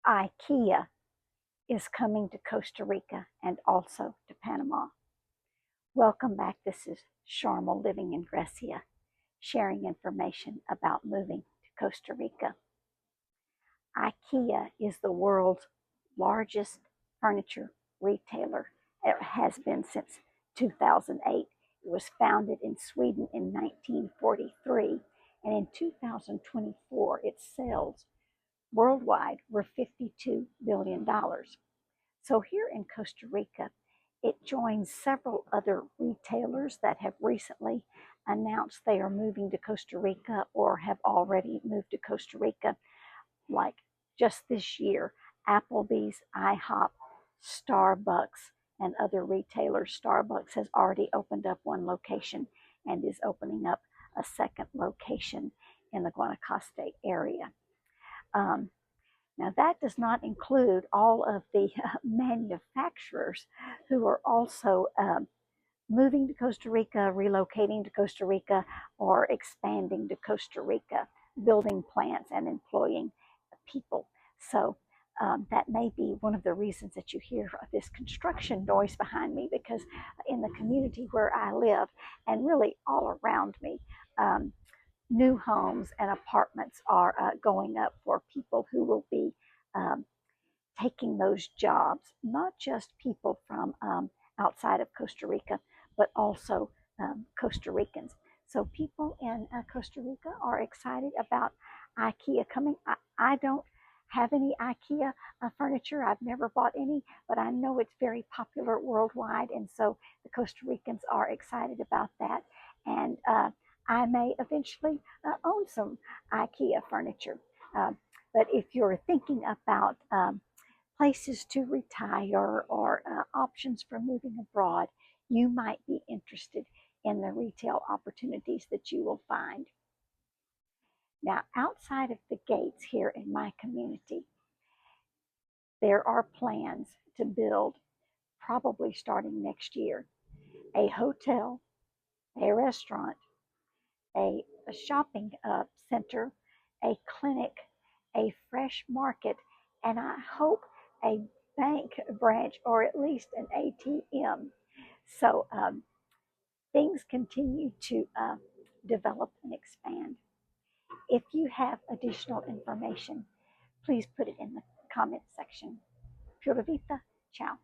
IKEA is coming to Costa Rica and also to Panama. Welcome back. This is Sharma living in Grecia, sharing information about moving to Costa Rica. IKEA is the world's largest furniture retailer. It has been since 2008. It was founded in Sweden in 1943, and in 2024, its sales worldwide were $52 billion. So here in Costa Rica, it joins several other retailers that have recently announced they are moving to Costa Rica or have already moved to Costa Rica, like just this year, Applebee's, IHOP, Starbucks, and other retailers. Starbucks has already opened up one location and is opening up a second location in the Guanacaste area. Now, that does not include all of the manufacturers who are also moving to Costa Rica, relocating to Costa Rica, or expanding to Costa Rica, building plants and employing people. So that may be one of the reasons that you hear this construction noise behind me, because in the community where I live and really all around me, new homes and apartments are going up for people who will be um, taking those jobs, not just people from outside of Costa Rica, but also Costa Ricans. So people in Costa Rica are excited about IKEA coming. I don't have any IKEA furniture. I've never bought any, but I know it's very popular worldwide, and so the Costa Ricans are excited about that. And I may eventually own some IKEA furniture. Uh, but if you're thinking about places to retire or options for moving abroad, you might be interested in the retail opportunities that you will find. Now, outside of the gates here in my community, there are plans to build, probably starting next year, a hotel, a restaurant, a shopping center, a clinic, a fresh market, and I hope a bank branch or at least an ATM. So things continue to develop and expand. If you have additional information, please put it in the comment section. Pura Vida, ciao.